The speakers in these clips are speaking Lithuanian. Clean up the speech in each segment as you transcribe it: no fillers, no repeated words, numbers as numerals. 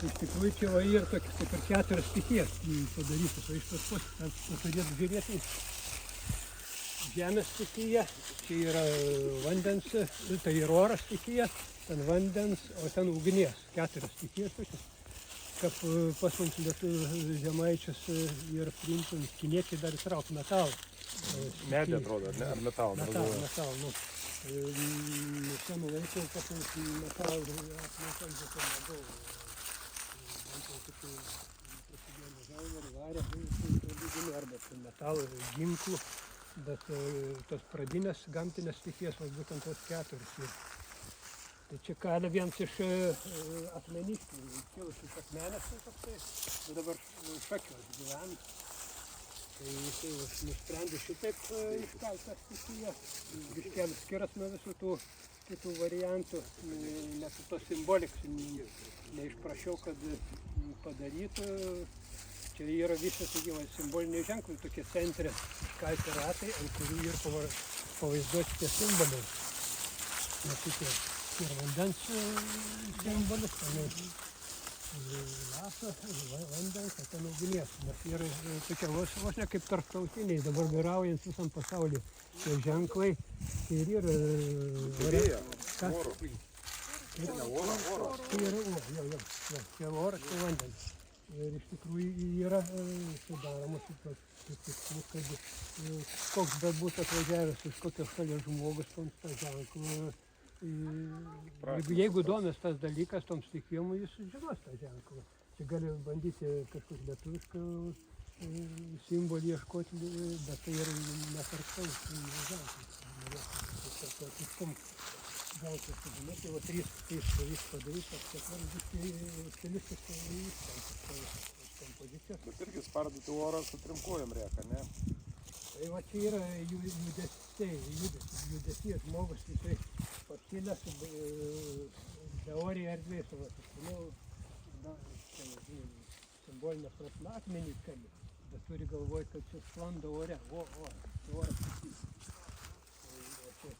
Iš tikrųjų, čia va yra tokia kaip ir 4 stichijas padarytas, o iš tos pusės turėtų žiūrėti žemės stichija, čia yra vandens, tai yra oras stichija, ten vandens, o ten ugnies, 4 stichijas tokias. Kaip pas mums lietuvių žemaičius yra priimtum, kiniečiai dar įtrauk metalą. Medį atrodo, ne? Ar metalą? Metalą, nu. Šiame laiku, kad metalą aplinkai žemė nedaug. Prasidėjo žalvarį, varė, arba metalų, ginklų, bet tos pradinės gamtinės stichijos, būtent tos 4. Tai čia kalė vienas iš akmeniškių, kilusius akmenės, tai dabar Šakiuos gyvena. Tai jisai nusprendė šitaip iškalti tą stichiją, biškelis skiras nuo visų tų kitų variantų, net tos simbolikas neišprašiau, kad padarytų. Čia yra visas simboliniai ženklai, tokie centre iškalti ratai, ant kurių yra pavaizduoti tie simboliai. Ir vandens simbolis, laso, vandens, ten ugnies. Nes yra tokia vos ne kaip tarptautiniai, dabar vyraujant visam pasaulyje tie ženklai. Ir yra oro. Tai yra oro, čia oras, tai vandens. Ir iš tikrųjų yra sudaromas tikslus, kad koks bebūtų atvažiavęs iš kokios šalies žmogus, tą ženklą. Jeigu domės tas dalykas, tom stichijom, jis žinos tą ženklą. Čia gali bandyti kažkokį lietuvišką simbolį ieškoti, bet tai yra netarptautinis ženklas. Ženklas pažymėti, va 3 padarys, kad stilistiškai kompozicijos. Bet irgi spardyti orą su 3 kojom rėka, ne? Tai va čia yra judesys žmogus, jisai pakilęs teorija erdvės, simbolinė prasme akmenį kali, bet turi galvoj, kad čia sklando ore, oras tikys. Čia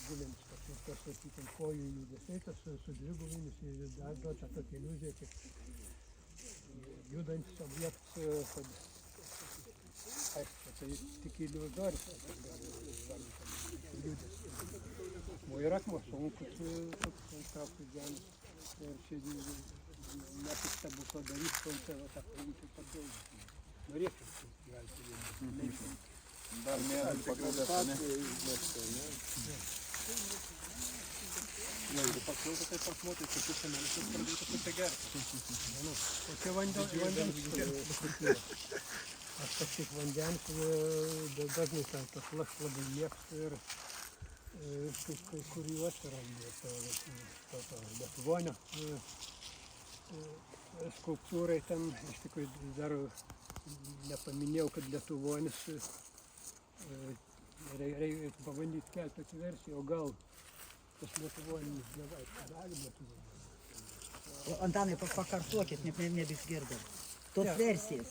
gulint, tas, sakykim, kojų judesiai, tas su dvigubinis, dar duota tokia iliuzija, kaip judantis objektas, kad aišku, tai tik iliuzoris, judės. O yra akmuo sunkus, toks trauktis žemės. Ir čia nepik stebuklo darys, konce, va tą paimčiau papildyti. Norėčiau, galite vieną. Dar mėnai pagrindęs, ne? Jeigu pakiltų, tai pasmuotai, tai pusę mėnesius pradėtų pusę gerti. O čia vandens. Aš kažkaip vandens, dažnai tas laš labai mėgstu ir kai kuriuos randi, Lietuvonio skulptūrai ten, iš tikrųjų dar nepaminėjau, kad Lietuvonis, reikia pabandyti kelti tokią versiją, o gal tas Lietuvonis gali Lietuvonis. Antanai, pakartokit, nebeišgirdau. Tos versijas.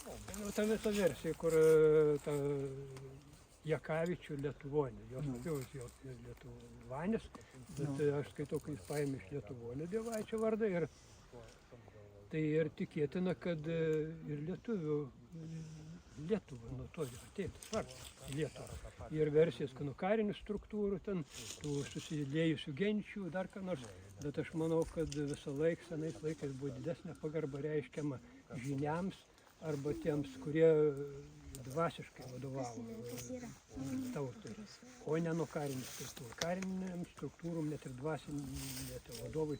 Ta visa versija, kur Jakavičių Lietuvonė, jos Lietuvanis, bet aš skaitau, kai jis paėmė iš Lietuvonio Dievaičio vardą ir tai ir tikėtina, kad ir Lietuva nuo to ateitų svartas Lietuva. Ir versijas karinių struktūrų, ten tų susiliejusių genčių, dar ką nors. Bet aš manau, kad visą laiką, senais laikais buvo didesnė pagarba reiškiama žiniams arba tiems, kurie dvasiškai vadovavo tautai, o ne nuo karinių struktūrų. Kariniam struktūrom net ir dvasiniai vadovai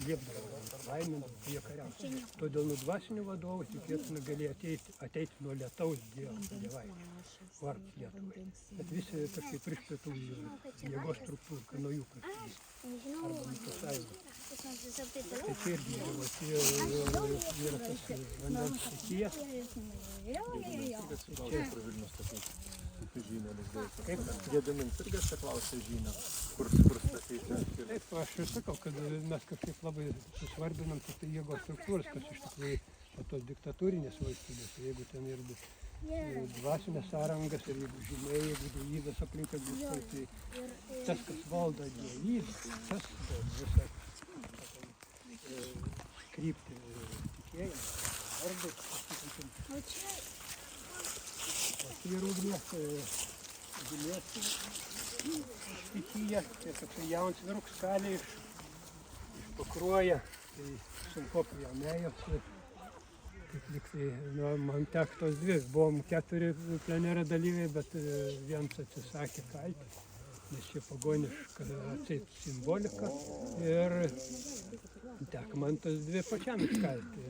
liepdavo, laimindavo, jie kariavo. Todėl nuo dvasinių vadovų tikėtina galėjo ateiti nuo lietaus dievaičio, vardas Lietuvai. Bet visi kažkaip prišpėtų jėgos struktūrų, nuo jų prasidės. Arba nuo sąjungos. Tai čia irgi yra tas vandens stichijas. Kaip Gediminas irgi atsiklausė žynę, kur statyti? Taip, aš ir sakau, kad mes kažkaip labai susvarbinam tas jėgos struktūras, kas iš tikrųjų tos diktatūrinės valstybės, jeigu ten ir dvasinės sąrangas ir jeigu žinai, jeigu dievybės aplinka bus, tai tas, kas valdo dievybę, tas visą kryptį tikėjimą, vardus, sakykim. O tai ir ugnies stichija, tai toksai jaunas vyruks kalė iš Pakruojo, tai sunku jam ėjosi. Taip liktai, man tek tos dvi, buvom 4 plenero dalyviai, bet vienas atsisakė kalti, nes čia pagoniška atseit simbolika ir tek man tos dvi pačiam iškalti.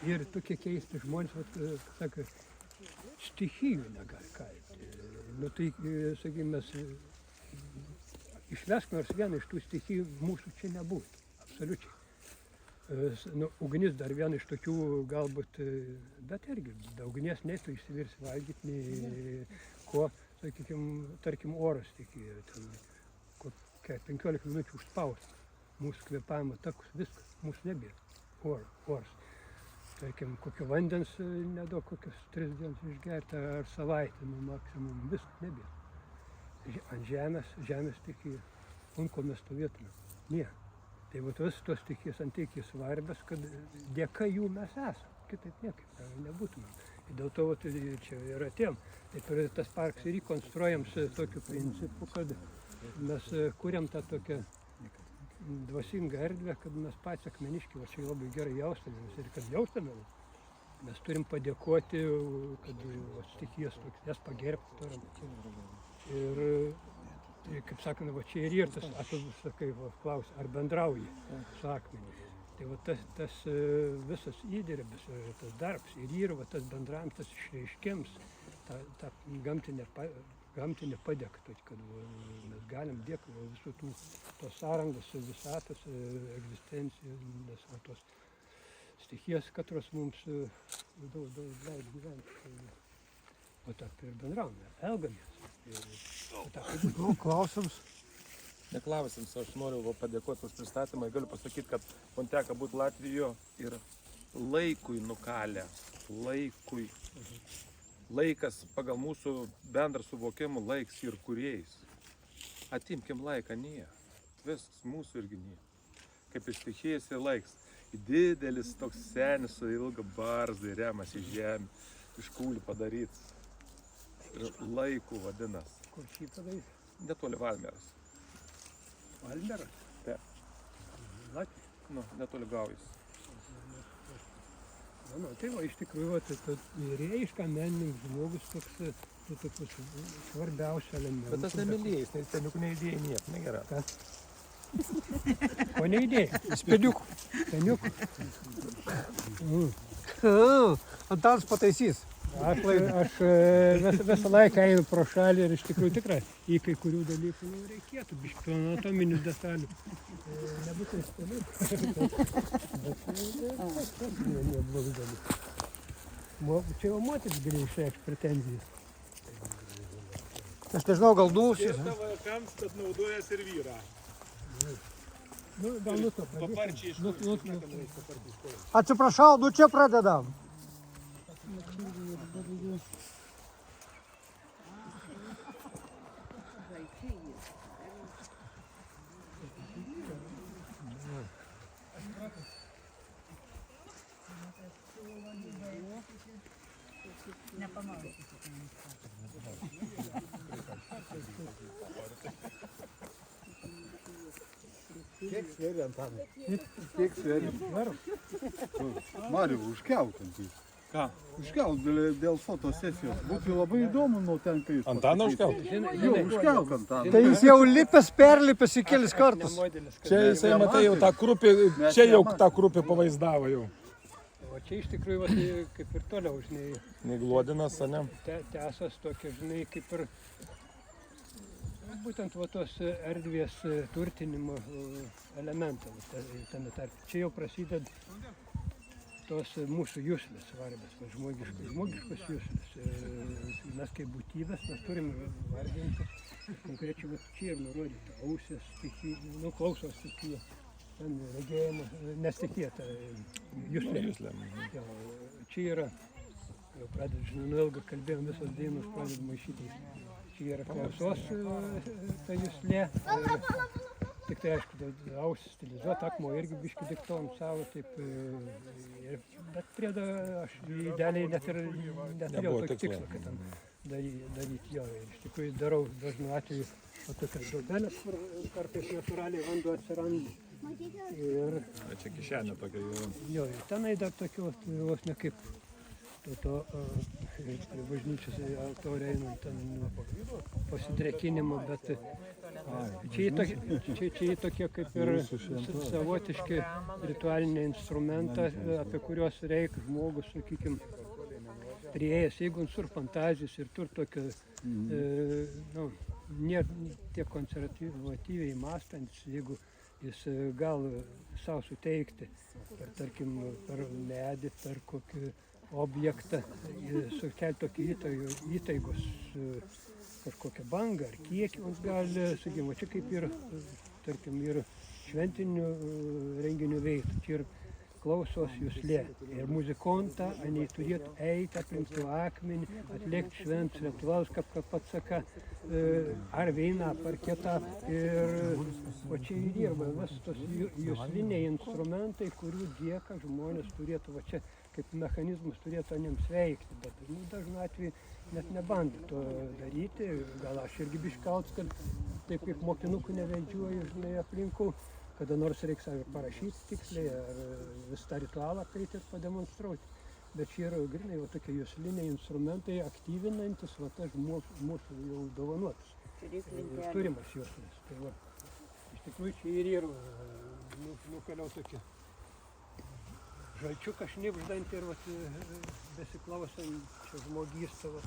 Ir tokie keisti žmonės, sako, stichijų negali kalti. Nu tai, sakykime, mes išvesk nors vieną iš tų stichijų, mūsų čia nebūtų, absoliučiai. Nu, ugnis dar viena iš tokių galbūt, bet irgi be ugnies nei tu išsivirsi valgyti, nei ko, sakykime, tarkim, oras tikėjo, ten kokia 15 minučių užspaus, mūsų kvėpavimo takus, viskas, mūsų nebėra, oras. Tarkim, kokio vandens nedaug, kokios 3 dienas išgerti ar savaitę, nu, maksimum, viskas nebėra. Ant žemės tikėjo, ant ko mes stovėtume, nie. Tai va tos stichijos antikiai svarbios, kad dėka jų mes esame, kitaip niekaip nebūtumėm. Ir dėl to čia ir atėjom. Taip ir tas parkas ir įkonstruojam su tokiu principu, kad mes kuriam tą tokią dvasingą erdvę, kad mes patys akmeniški, va čia labai gerai jaustumėmės. Ir kad jaustumėmės, mes turim padėkoti, kad stichijos toks, jas pagerbti turim. Ir kaip sakant, va čia ir tas, aš sakai, klausia, ar bendrauji su akmeniu. Tai va tas visas įdirbis, tas darbs ir yra tas bendravimas, tas išreiškims, ta gamtinė padėka, kad mes galim dėkti visų tos sąrangos, visatos, egzistencijos, tos stichijos, katros mums daug leido gyventi. O tarp ir bendravome, elgamės. Klausimus? Neklausims, aš noriu padėkoti už pristatymą. Galiu pasakyti, kad man teko būti Latvijoje ir laikui nukalę. Laikui. Laikas pagal mūsų bendrą suvokimą laiks ir kūrėjais. Atimkim laiką, nie. Viskas mūsų irgi nie. Kaip iš stichijos ir laiks. Didelis toks senis su ilga barzda remas į žemę. Iš kūlių padarytas. Ir laikų vadinas. Kur šį padarys? Netoli Valmieras. Valmieras? Taip. Latvija? Nu, netoli Gaujos. Tai va, iš tikrųjų, tai reiškia menininkas žmogus toks svarbiausia elementas. Bet tas nemylėjais, ten juk neįdėjai niek, negerai. Kas? Ko neįdėjai? Spėdiukų. Peniukų. Antanas pataisys. Aš visą laiką einu pro šalį ir iš tikrųjų tikrai į kai kurių dalykų reikėtų, biškį anatominių detalių. Nebūtų spėliukų. Bet tas neblogai dalykų. Čia jau moteris gali išreikšti pretenzijas. Aš nežinau, gal dūšis. Tavo vaikams, kad naudojas ir vyrą. Nu, gal nuto Paparčiai iš Atsiprašau, nu čia pradedam. Kiek sveria Antanai? Kiek sveria? Mariu, užkelk ant jį. Ką? Užkelk dėl fotosesijos. Būtų labai įdomu nuo ten, kai jis Antaną pasakys. užkelt? Jo, užkelk Antaną. Tai jis jau perlipęs į kelis kartus. Čia jisai, matai, jau tą krupį, čia jau tą krupį pavaizdavo jau. O čia iš tikrųjų, tai kaip ir toliau, žinai, Neglodinas, ane? tęsas tokia, žinai, kaip ir būtent va tos erdvės turtinimo elementą. Čia jau prasideda tos mūsų juslės svarbios, žmogiškos juslės. Mes kaip būtybės, mes turim vardinti, konkrečiai čia ir nurodyti ausės, klausos stichija, ten regėjimo, nestichija, ta juslė. Čia yra, jau pradėt, žinau, ilgą kalbėjom, visos dainos pradėt maišyti. Čia yra klausos ta juslė. tik tai aišku, ausis stilizuot, akmuo irgi biški diktom savo, taip, bet priedo aš idealiai net ir neturėjau Nebuvo tokio tikslo. tikslo, kad ten daryti jo. Ir iš tikrųjų darau dažnu atveju tokias duobelės, kur kartais natūraliai vanduo atsiranda. Ir Čia kišenė tokia jau. jo, ir tenai dar tokios, vos ne kaip to prie bažnyčios altorių einant ten pasidrėkinimo, bet čia tokie kaip ir savotiški ritualiniai instrumentai, apie kuriuos reikia žmogus, sakykime, prieėjęs, jeigu sur fantazijas ir tur tokio, nėra tiek konservatyviai mąstantis, jeigu jis gal savo suteikti, tarkim, per medį, per kokį objektą, sukelti tokį įtaigos kažkokią bangą ar kiekį, mums gali, sakykime, čia kaip ir, tarkim, ir šventinių renginių veiktų, čia ir klausos jūslė. Ir muzikonta, anei turėtų eiti aplink tų akmenį, atlikti šventus ritualus, kaip pats saka, ar veiną, ar kitą. Ir o čia ir dirba vis tos jūsliniai instrumentai, kurių dėka žmonės turėtų, va čia kaip mechanizmas turėtų jiems veikti. Bet dažnu atveju net nebando to daryti. Gal aš irgi biškalts, kad taip kaip mokinukų nevedžioju, žinai, aplinkų. Kada nors reiks ar parašyti tiksliai, ar vis tą ritualą apeiti ir pademonstruoti. Bet čia yra grinai va tokie jusliniai instrumentai, aktyvinantis va tas mūsų jau dovanotas. Turimas juslis. Tai va, iš tikrųjų čia ir yra nukaliau tokie žalčiuką šnipždantį ir va besiklausant čia žmogystą, va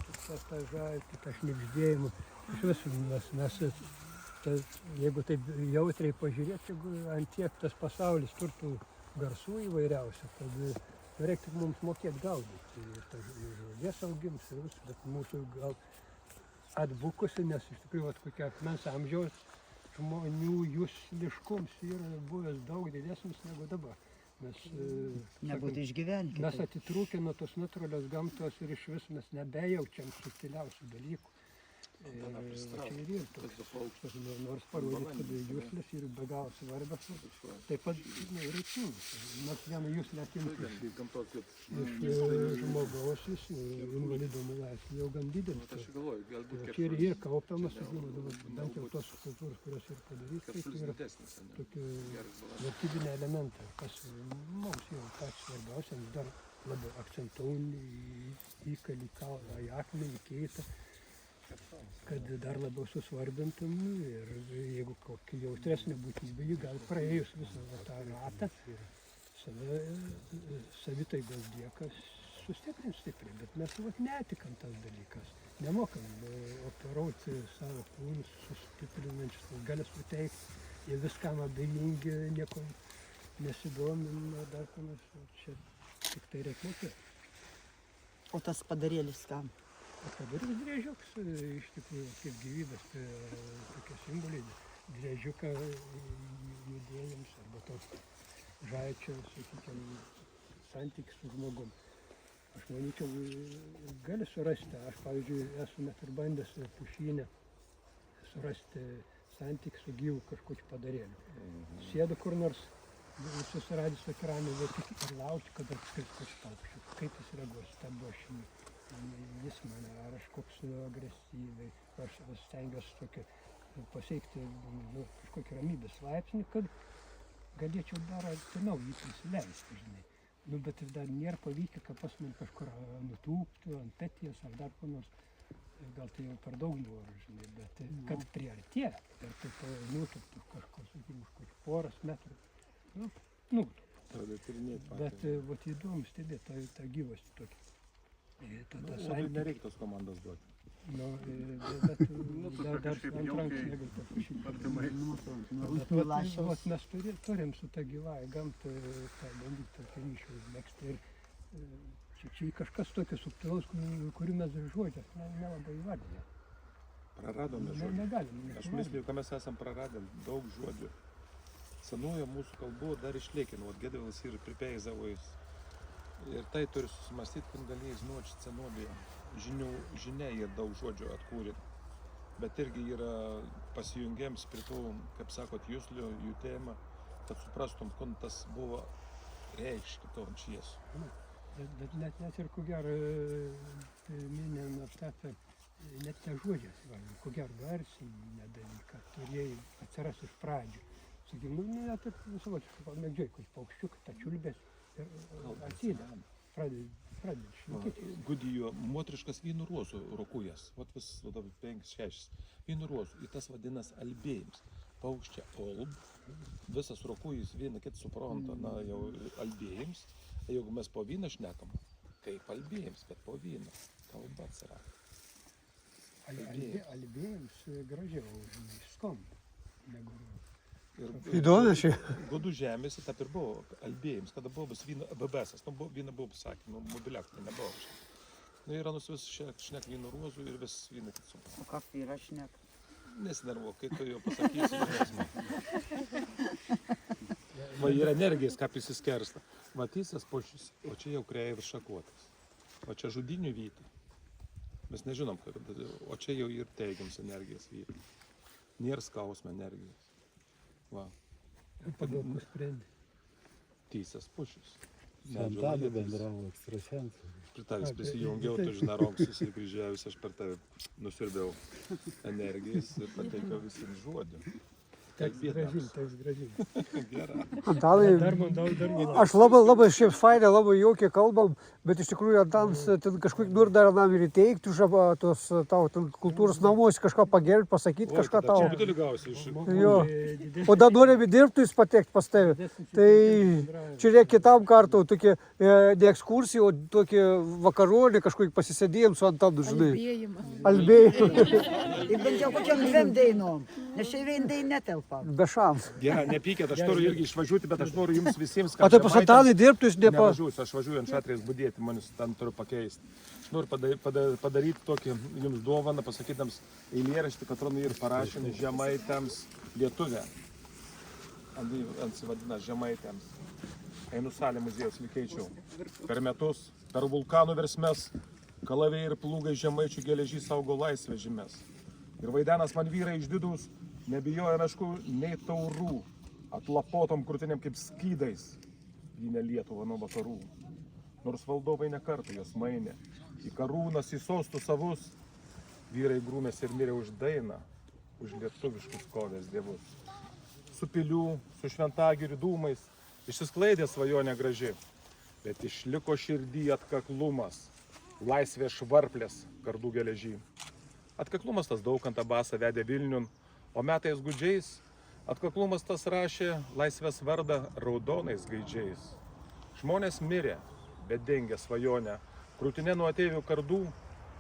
tą žaltį, tą šnipždėjimą. Iš visų mes jeigu taip jautriai pažiūrėti, ant tiek tas pasaulis turtų garsų įvairiausių, kad reikia mums mokėti gaudyti. Ir tas žolės augims ir vis, bet mūsų gal atbukusi, nes iš tikrųjų kokia akmens amžiaus žmonių jusliškums yra buvęs daug didesnis negu dabar. Nebūtų išgyventi. Mes atitrūkę nuo tos natūralios gamtos ir iš vis mes nebejaučiam subtiliausių dalykų. Čia ir yra toks, nors parodyti, kad juslės yra be galo svarbios, taip pat reikšmingas. Nors vieną juslę atimti iš žmogaus, jis invalido nelaisvė jau gan didelis. Čia ir yra kaupiamas, bent jau tos kultūros, kurios yra padarytos, tai yra tokie vertybiniai elementai, kas mums jau pats svarbiausia, dar labiau akcentuojant įkalį, į akmenį, keitą, kad dar labiau susvarbintum ir jeigu kokį jautresnį būtybę, jį gal praėjus visą tą ratą, savitaigos dėkas sustiprins stipriai, bet mes netikam tas dalykas, nemokam operuoti savo kūnus, sustiprinančius, galės suteikti, jie viskam abejingi, nieko nesidomim, dar ko nors, čia tik tai reikia mokėti. O tas padarėlis kam? O padarys driežiukas, iš tikrųjų, kaip gyvybės, tai tokie simboliai, driežiuką judėjams arba tos žaičio, sakykime, santykis su žmogum. Aš manyčiau, gali surasti, aš pavyzdžiui, esu net ir bandęs pušynę surasti santykį su gyvu kažkokiu padarėliu. Sėdu kur nors, susiradęs tokį ramį vietikį ir laukiu, kada atskris koks paukščius, kaip jis reaguos, stebiu aš jį. Jis mane, ar aš koks agresyviai, aš stengiuosi tokį pasiekti kažkokį ramybės laipsnį, kad galėčiau dar artimiau jį prisileisti, žinai. Bet ir dar nėra pavykę, kad pas man kažkur nutūptų ant peties ar dar ko nors, gal tai jau per daug noriu, žinai, bet kad priartė, ir taip nutūptų kažkur, sakykime, už kokį poros metrų, nutūptų. Bet įdomu stebėti tą gyvastį tokį. Nereikia tos komandos duoti. Bet dar ant rankų negaliu paprašyti. Mes turim su ta gyvąja gamta bandyti tokį ryšį užmegzti. Čia kažkas tokio subtilaus, kurių mes žodžias nelabai įvardinę. Praradome žodžių. Negalim. Aš misliu, kad mes esam praradę daug žodžių. Senojo mūsų kalbų dar išliekino, Gedvilas ir pripeizavo jis. Ir tai turi susimastyti, kad galėjai žinoti senovėje. Žinia ir daug žodžių atkūrė. bet irgi yra pasijungėms prie tų, kaip sakot, jūslių, jutėjimą, kad suprastum, kon tas buvo reiškia to šviesų. Bet net ir ko gero, minėm aptatą, net te žodžias, ko gero garsinį dalyką turėjai atsiras iš pradžių. Sakykim, net ir savotiškai pamėgdžiai, kai paukščiukai, ta čiulbės ir atsida. Pradedi šnekėti. Gudijo motriškas vynų ruosų rokujas, vat vis, dabar 5-6 vynų ruosų, ir tas vadinas albėjims. Paukščia olb, visas rokujas vieną kitą supranta, na jau albėjims, jeigu mes po vyną šnekam, kaip albėjims, bet po vyną kalba atsirado. Albėjams gražiau skamba negu. Įdomu čia. Godų žemėse taip ir buvo albėjims, kada buvo vis vyno BBS, nu vyną buvo pasakė, nu mobiliak, tai nebuvo. Nu yra nus vis šnek vyno ruozų ir vis vyną kitą supranta. O kaip yra šnek? Nesinervuok, kai tu jau pasakysi, va yra energijas, kaip jis įskersta. Matysas pošis, o čia jau kreivis šakuotas. O čia žudinių vyta. Mes nežinom, o čia jau ir teigiams energijas vyta. Nėra skausmo energijos. Va. Pagal sprendį. Tysas pušis. Šventadienį bendravo ekstrasensai. Pritavis prisijungiau, tu žinai, rankas įsikryžiavęs, aš per tave nusirbiau energijas ir pateikiau visiems žodį. Teks gražinti. Gerai. Antanai, Dar man daug. aš labai šiaip fainai, labai jaukiai kalbam, bet iš tikrųjų Antanas ten kažkaip nori dar nam ir įteikti už tos tavo ten kultūros namus, kažką pagerbti, pasakyti kažką tau. Čia būtų lygiausiai iš Jo. O dar norime dirbti patekti pas tave. Tai čia reikia kitam kartu tokie ne ekskursija, o tokie vakaronė kažkokį pasisėdėjom su Antanu, žinai. Albėjimą. Ir bent jau kokiam 2 dainom, nes čia vien dain netelpa. Be šansų. Gerai, nepykėt, aš noriu irgi išvažiuoti, bet aš noriu jums visiems, O tai pas Antanai dirbtų, jis nepa... Nevažiuosiu, aš važiuoju ant šatrės budėti, manis ten turiu pakeisti. Aš noriu padaryti tokį jums dovaną, pasakydams eilėraštį, kad Ronai ir parašė žemaitėms lietuvę. Ansivadina žemaitėms. Einu salė muziejaus likeičiau. Per metus, per vulkanų versmes, kalaviai ir plūgai žemaičių geležį saugo laisvę žemės. Ir vaidenas man vyrai išdidus, nebijoja meškų nei taurų, atlapotom krūtinėm kaip skydais, gynė Lietuvą nuo vakarų. Nors valdovai nekartą jos mainė, į karūnas, į sostų savus, vyrai grūmės ir mirė už dainą, už lietuviškus kovės dievus. Su pilių, su šventagirių dūmais, išsisklaidė svajonė graži, bet išliko širdį atkaklumas, laisvė švarplės kardų geležį. Atkaklumas tas Daukantą Basą vedė Vilniun, o metais gudžiais atkaklumas tas rašė laisvės vardą raudonais gaidžiais. Žmonės mirė, bet dengė svajonę, krūtinė nuo ateivių kardų,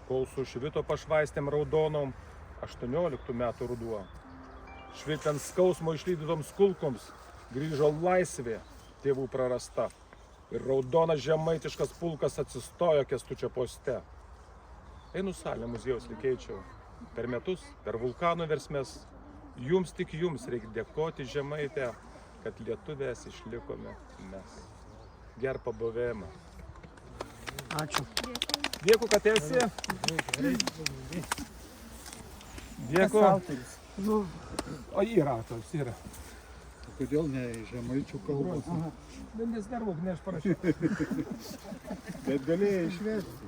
kol sušvito pašvaistėm raudonom 18 metų ruduo. Švilpiant skausmo išlydytoms kulkoms grįžo laisvė tėvų prarasta ir raudonas žemaitiškas pulkas atsistojo Kęstučio poste. Einu salę muziejaus likeičiau. Per metus, per vulkanų versmes, jums tik jums reikia dėkoti žemaitę, kad lietuvės išlikome mes. Ger pabuvėjimą. Ačiū. Dėkui, kad esi. Dėkui. O yra toks, yra. Kodėl ne žemaičių kalbos? Bet nesnervuk, ne aš parašiau. Bet galėjai išversti.